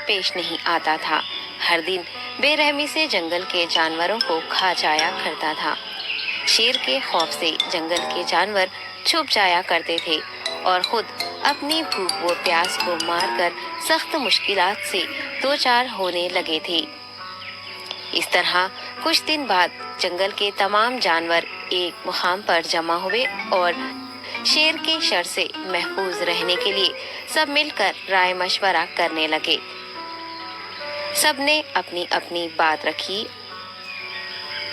پیش نہیں آتا تھا، ہر دن بے رحمی سے جنگل کے جانوروں کو کھا جایا کرتا تھا۔ شیر کے خوف سے جنگل کے جانور چھپ جایا کرتے تھے اور خود اپنی بھوک و پیاس کو مار کر سخت مشکلات سے دوچار ہونے لگے تھے۔ اس طرح کچھ دن بعد جنگل کے تمام جانور ایک مقام پر جمع ہوئے اور شیر کے شر سے محفوظ رہنے کے لیے سب مل کر رائے مشورہ کرنے لگے۔ سب نے اپنی اپنی بات رکھی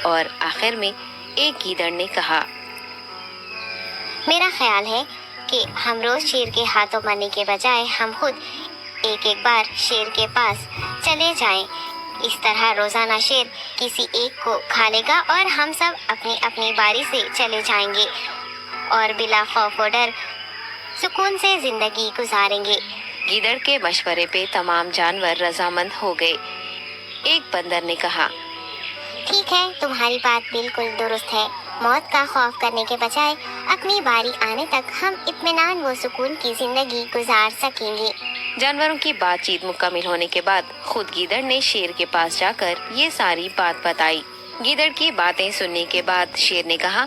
اور آخر میں ایک گیدڑ نے کہا، میرا خیال ہے کہ ہم روز شیر کے ہاتھوں مرنے کے بجائے ہم خود ایک ایک بار شیر کے پاس چلے جائیں۔ اس طرح روزانہ شیر کسی ایک کو کھا لے گا اور ہم سب اپنی اپنی باری سے چلے جائیں گے اور بلا خوف و ڈر سکون سے زندگی گزاریں گے۔ گیدڑ کے مشورے پہ تمام جانور رضامند ہو گئے۔ ایک بندر نے کہا، ٹھیک ہے، تمہاری بات بالکل درست ہے۔ موت کا خوف کرنے کے بجائے اپنی باری آنے تک ہم اطمینان و سکون کی زندگی گزار سکیں گے۔ جانوروں کی بات چیت مکمل ہونے کے بعد خود گیدڑ نے شیر کے پاس جا کر یہ ساری بات بتائی۔ گیدڑ کی باتیں سننے کے بعد شیر نے کہا،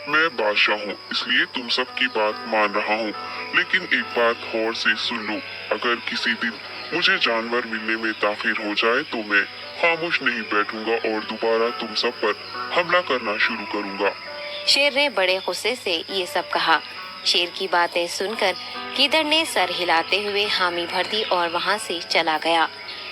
میں بادشاہ ہوں، اس لیے تم سب کی بات مان رہا ہوں، لیکن ایک بات غور سے سن لو، اگر کسی دن مجھے جانور ملنے میں تاخیر ہو جائے تو میں خاموش نہیں بیٹھوں گا اور دوبارہ تم سب پر حملہ کرنا شروع کروں گا۔ شیر نے بڑے غصے سے یہ سب کہا۔ شیر کی باتیں سن کر گیدڑ نے سر ہلاتے ہوئے حامی بھر دی اور وہاں سے چلا گیا۔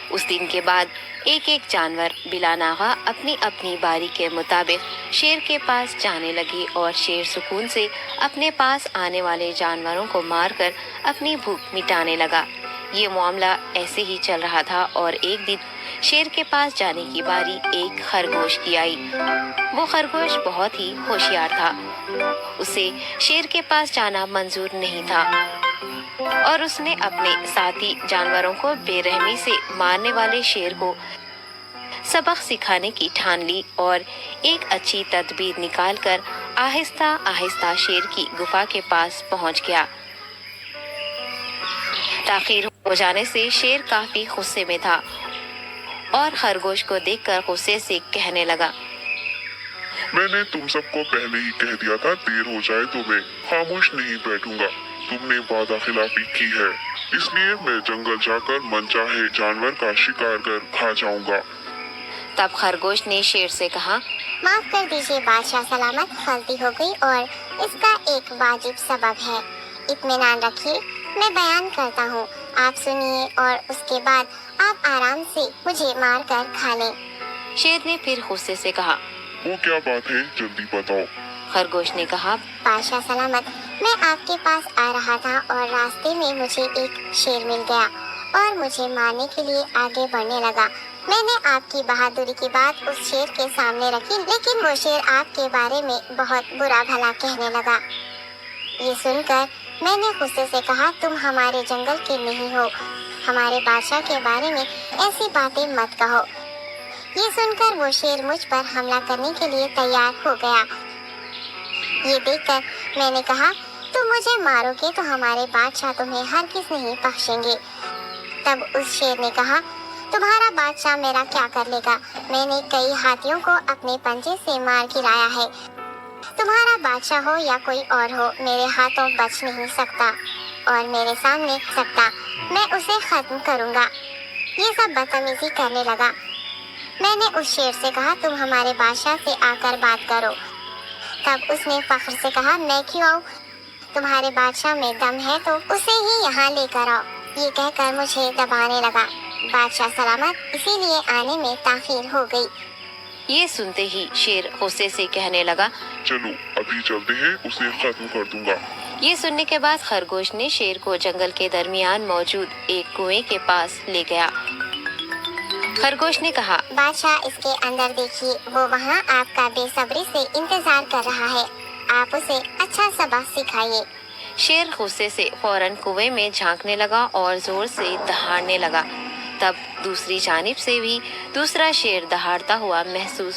اس دن کے بعد ایک ایک جانور بلا ناغہ اپنی اپنی باری کے مطابق شیر کے پاس جانے لگی اور شیر سکون سے اپنے پاس آنے والے جانوروں کو مار کر اپنی بھوک مٹانے لگا۔ یہ معاملہ ایسے ہی چل رہا تھا اور ایک دن شیر کے پاس جانے کی باری ایک خرگوش کی آئی۔ وہ خرگوش بہت ہی ہوشیار تھا، اسے شیر کے پاس جانا منظور نہیں تھا اور اس نے اپنے ساتھی جانوروں کو بے رحمی سے مارنے والے شیر کو سبق سکھانے کی ٹھان لی اور ایک اچھی تدبیر نکال کر آہستہ آہستہ شیر کی گفا کے پاس پہنچ گیا۔ تاخیر ہو جانے سے شیر کافی غصے میں تھا اور خرگوش کو دیکھ کر غصے سے کہنے لگا، میں نے تم سب کو پہلے ہی کہہ دیا تھا، دیر ہو جائے تو میں خاموش نہیں بیٹھوں گا۔ تم نے وعدہ خلافی کی ہے، اس لیے میں جنگل جا کر من چاہے جانور کا شکار کر کھا جاؤں گا۔ تب خرگوش نے شیر سے کہا، معاف کر دیجیے بادشاہ سلامت، غلطی ہو گئی اور اس کا ایک واجب سبب ہے۔ اطمینان رکھیے، میں بیان کرتا ہوں، آپ سنیے اور اس کے بعد آپ آرام سے مجھے مار کر کھا لیں۔ شیر نے پھر غصے سے کہا، وہ کیا بات ہے، جلدی بتاؤ۔ خرگوش نے کہا، بادشاہ سلامت، میں آپ کے پاس آ رہا تھا اور راستے میں مجھے ایک شیر مل گیا اور مجھے مارنے کے لیے آگے بڑھنے لگا۔ میں نے آپ کی بہادری کی بات اس شیر کے سامنے رکھی، لیکن وہ شیر آپ کے بارے میں بہت برا بھلا کہنے لگا۔ یہ سن کر میں نے غصے سے کہا، تم ہمارے جنگل کے نہیں ہو، ہمارے بادشاہ کے بارے میں ایسی باتیں مت کہو۔ یہ سن کر وہ شیر مجھ پر حملہ کرنے کے لیے تیار ہو گیا۔ یہ دیکھ کر میں نے کہا، تم مجھے مارو گے تو ہمارے بادشاہ تمہیں ہرگز نہیں بخشیں گے۔ تب اس شیر نے کہا، تمہارا بادشاہ میرا کیا کر لے گا؟ میں نے کئی ہاتھیوں کو اپنے پنجے سے مار گرایا ہے، تمہارا بادشاہ ہو یا کوئی اور ہو، میرے ہاتھوں بچ نہیں سکتا اور میرے سامنے سکتا، میں اسے ختم کروں گا۔ یہ سب بدتمیزی کرنے لگا۔ میں نے اس شیر سے کہا، تم ہمارے بادشاہ سے آ کر بات کرو۔ تب اس نے فخر سے کہا، میں کیوں آؤں؟ تمہارے بادشاہ میں دم ہے تو اسے ہی یہاں لے کر آؤ۔ یہ کہہ کر مجھے دبانے لگا۔ بادشاہ سلامت، اسی لیے آنے میں تاخیر ہو گئی۔ یہ سنتے ہی شیر غصے سے کہنے لگا، چلو ابھی چلتے ہیں، اسے ختم کر دوں گا۔ یہ سننے کے بعد خرگوش نے شیر کو جنگل کے درمیان موجود ایک کنویں کے پاس لے گیا۔ خرگوش نے کہا، بادشاہ اس کے اندر دیکھیے، وہ وہاں آپ کا بے صبری سے انتظار کر رہا ہے، آپ اسے اچھا سبق سکھائیے۔ شیر غصے سے فوراً کنویں میں جھانکنے لگا اور زور سے دہاڑنے لگا۔ تب دوسری جانب سے بھی دوسرا شیر دہاڑتا ہوا محسوس